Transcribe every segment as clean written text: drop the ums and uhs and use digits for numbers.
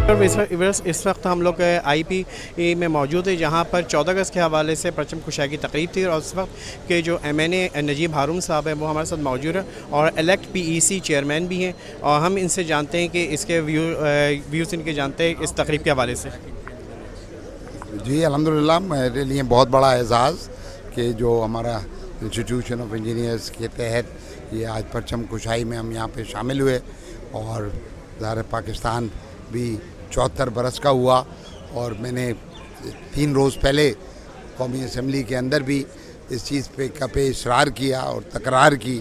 اس وقت ہم لوگ آئی پی میں موجود ہیں جہاں پر 14 اگست کے حوالے سے پرچم کشائی کی تقریب تھی، اور اس وقت کے جو ایم این اے نجیب ہارون صاحب ہیں وہ ہمارے ساتھ موجود ہیں اور الیکٹ پی ای سی چیئرمین بھی ہیں، اور ہم ان سے جانتے ہیں کہ اس کے ویوز ان کے جانتے ہیں اس تقریب کے حوالے سے۔ جی الحمدللہ، میرے لیے بہت بڑا اعزاز کہ جو ہمارا انسٹیٹیوشن آف انجینئرز کے تحت یہ آج پرچم کشائی میں ہم یہاں پہ شامل ہوئے، اور ظاہر پاکستان بھی 74 برس کا ہوا، اور میں نے 3 روز پہلے قومی اسمبلی کے اندر بھی اس چیز پہ اصرار کیا اور تکرار کی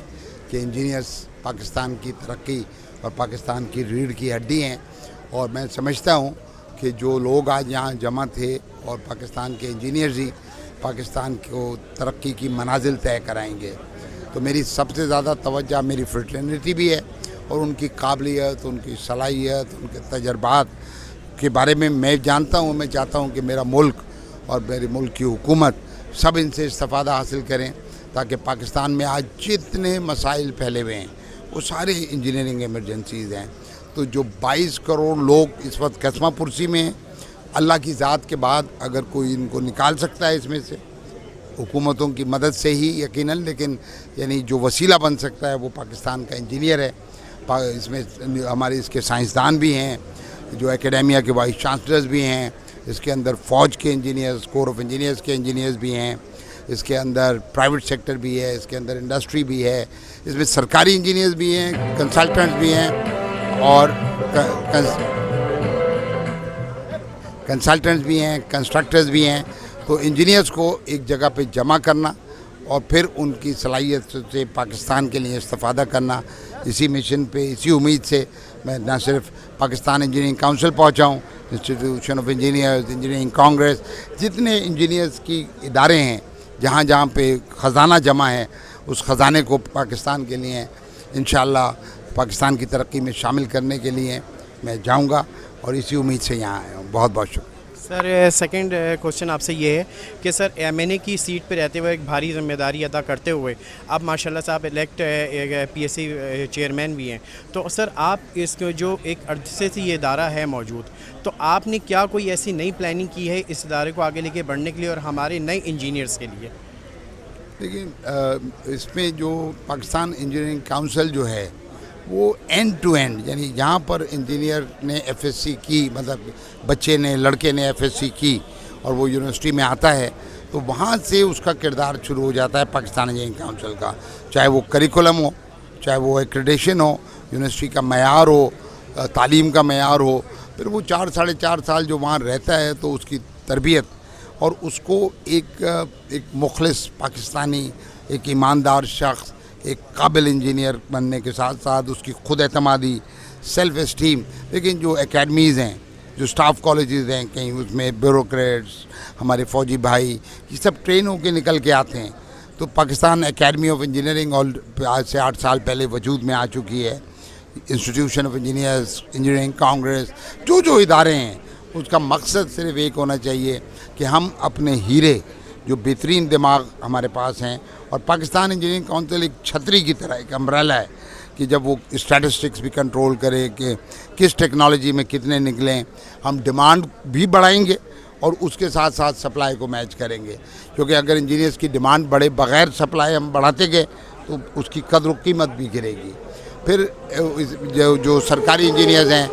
کہ انجینئرز پاکستان کی ترقی اور پاکستان کی ریڑھ کی ہڈی ہیں، اور میں سمجھتا ہوں کہ جو لوگ آج یہاں جمع تھے اور پاکستان کے انجینئرز ہی پاکستان کو ترقی کی منازل طے کرائیں گے۔ تو میری سب سے زیادہ توجہ میری فریٹرنیٹی بھی ہے، اور ان کی قابلیت، ان کی صلاحیت، ان کے تجربات کے بارے میں جانتا ہوں۔ میں چاہتا ہوں کہ میرا ملک اور میرے ملک کی حکومت سب ان سے استفادہ حاصل کریں، تاکہ پاکستان میں آج جتنے مسائل پھیلے ہوئے ہیں وہ سارے انجینئرنگ ایمرجنسیز ہیں۔ تو جو 22 کروڑ لوگ اس وقت قسمہ پرسی میں ہیں، اللہ کی ذات کے بعد اگر کوئی ان کو نکال سکتا ہے اس میں سے، حکومتوں کی مدد سے ہی یقیناً، لیکن یعنی جو وسیلہ بن سکتا ہے وہ پاکستان کا انجینئر ہے۔ اس میں ہمارے اس کے سائنسدان بھی ہیں، جو اکیڈیمیا کے وائس چانسلرز بھی ہیں، اس کے اندر فوج کے انجینئرز، کور آف انجینئرز کے انجینئرز بھی ہیں، اس کے اندر پرائیویٹ سیکٹر بھی ہے، اس کے اندر انڈسٹری بھی ہے، اس میں سرکاری انجینئرز بھی ہیں، کنسلٹنٹس بھی ہیں، اور کنسٹرکٹرز بھی ہیں۔ تو انجینئرز کو ایک جگہ پہ جمع کرنا اور پھر ان کی صلاحیت سے پاکستان کے لیے استفادہ کرنا، اسی مشن پہ، اسی امید سے میں نہ صرف پاکستان انجینئرنگ کونسل پہنچا ہوں، institution of engineers, engineering Congress, جتنے انجینئرز کی ادارے ہیں جہاں جہاں پہ خزانہ جمع ہے، اس خزانے کو پاکستان کے لیے انشاءاللہ پاکستان کی ترقی میں شامل کرنے کے لیے میں جاؤں گا، اور اسی امید سے یہاں آیا ہوں۔ بہت بہت شکریہ۔ سر سیکنڈ کوشچن آپ سے یہ ہے کہ سر ایم این اے کی سیٹ پہ رہتے ہوئے ایک بھاری ذمہ داری ادا کرتے ہوئے آپ ماشاءاللہ سے آپ elect P S C chairman بھی ہیں، تو سر آپ اس جو ایک عرصے سے یہ ادارہ ہے موجود، تو آپ نے کیا کوئی ایسی نئی پلاننگ کی ہے اس ادارے کو آگے لے کے بڑھنے کے لیے اور ہمارے نئے انجینئرز کے لیے؟ لیکن اس میں جو پاکستان انجینئرنگ کونسل جو ہے وہ اینڈ ٹو اینڈ، یعنی جہاں پر انجینئر نے ایف ایس سی کی، مطلب بچے نے، لڑکے نے ایف ایس سی کی اور وہ یونیورسٹی میں آتا ہے، تو وہاں سے اس کا کردار شروع ہو جاتا ہے پاکستان انجینئرنگ کونسل کا، چاہے وہ کریکولم ہو، چاہے وہ ایکریڈیشن ہو، یونیورسٹی کا معیار ہو، تعلیم کا معیار ہو، پھر وہ 4 ساڑھے 4 سال جو وہاں رہتا ہے تو اس کی تربیت اور اس کو ایک مخلص پاکستانی، ایک ایماندار شخص، ایک قابل انجینئر بننے کے ساتھ ساتھ اس کی خود اعتمادی، سیلف اسٹیم۔ لیکن جو اکیڈمیز ہیں، جو سٹاف کالجز ہیں، کہیں اس میں بیوروکریٹس، ہمارے فوجی بھائی، یہ سب ٹرین ہو کے نکل کے آتے ہیں۔ تو پاکستان اکیڈمی آف انجینئرنگ آج سے 8 سال پہلے وجود میں آ چکی ہے۔ Institution of engineers, engineering Congress, جو ادارے ہیں، اس کا مقصد صرف ایک ہونا چاہیے کہ ہم اپنے ہیرے، جو بہترین دماغ ہمارے پاس ہیں، اور پاکستان انجینئرنگ کونسل ایک چھتری کی طرح، ایک امبریلا ہے کہ جب وہ اسٹیٹسٹکس بھی کنٹرول کرے کہ کس ٹیکنالوجی میں کتنے نکلیں، ہم ڈیمانڈ بھی بڑھائیں گے اور اس کے ساتھ ساتھ سپلائی کو میچ کریں گے، کیونکہ اگر انجینئرز کی ڈیمانڈ بڑھے بغیر سپلائی ہم بڑھاتے گئے تو اس کی قدر و قیمت بھی گرے گی۔ پھر جو سرکاری انجینئرز ہیں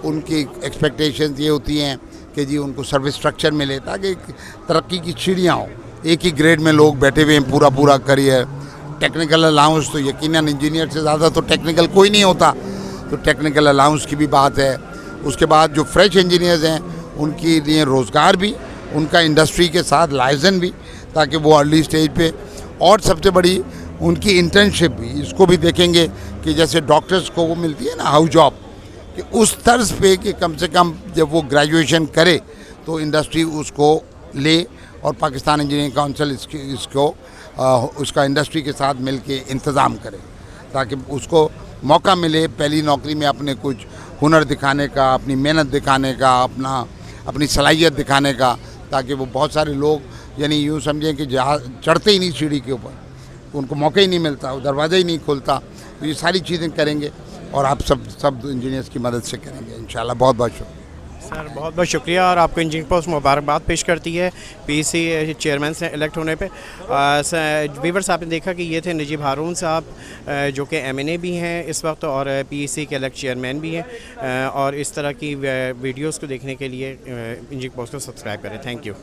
ان کی ایکسپیکٹیشنز یہ ہوتی ہیں کہ جی ان کو سروس اسٹرکچر ملے، تاکہ ترقی کی سیڑھیاں ہوں۔ ایک ہی گریڈ میں لوگ بیٹھے ہوئے ہیں پورا کریئر، ٹیکنیکل الاؤنس تو یقیناً انجینئر سے زیادہ تو ٹیکنیکل کوئی نہیں ہوتا، تو ٹیکنیکل الاؤنس کی بھی بات ہے۔ اس کے بعد جو فریش انجینئرز ہیں ان کے لیے روزگار بھی، ان کا انڈسٹری کے ساتھ لائزن بھی، تاکہ وہ ارلی سٹیج پہ، اور سب سے بڑی ان کی انٹرنشپ بھی، اس کو بھی دیکھیں گے کہ جیسے ڈاکٹرز کو وہ ملتی ہے نا ہاؤس جاب، کہ اس طرز پہ کہ کم سے کم جب وہ گریجویشن کرے تو انڈسٹری اس کو لے، اور پاکستان انجینئرنگ کونسل اس کا انڈسٹری کے ساتھ مل کے انتظام کرے، تاکہ اس کو موقع ملے پہلی نوکری میں اپنے کچھ ہنر دکھانے کا، اپنی محنت دکھانے کا، اپنی صلاحیت دکھانے کا، تاکہ وہ بہت سارے لوگ یعنی یوں سمجھیں کہ چڑھتے ہی نہیں سیڑھی کے اوپر، ان کو موقع ہی نہیں ملتا، وہ دروازہ ہی نہیں کھلتا۔ تو یہ ساری چیزیں کریں گے اور آپ سب انجینئرز کی مدد سے کریں گے انشاءاللہ۔ بہت بہت شکریہ۔ سر بہت بہت شکریہ اور آپ کو انجینئرنگ پوسٹ مبارکباد پیش کرتی ہے پی سی چیئرمین سے الیکٹ ہونے پہ. ویورس آپ نے دیکھا کہ یہ تھے نجیب ہارون صاحب جو کہ MNA بھی ہیں اس وقت اور PEC کے الیکٹ چیئرمین بھی ہیں, اور اس طرح کی ویڈیوز کو دیکھنے کے لیے انجینئرنگ پوسٹ کو سبسکرائب کریں. Thank you.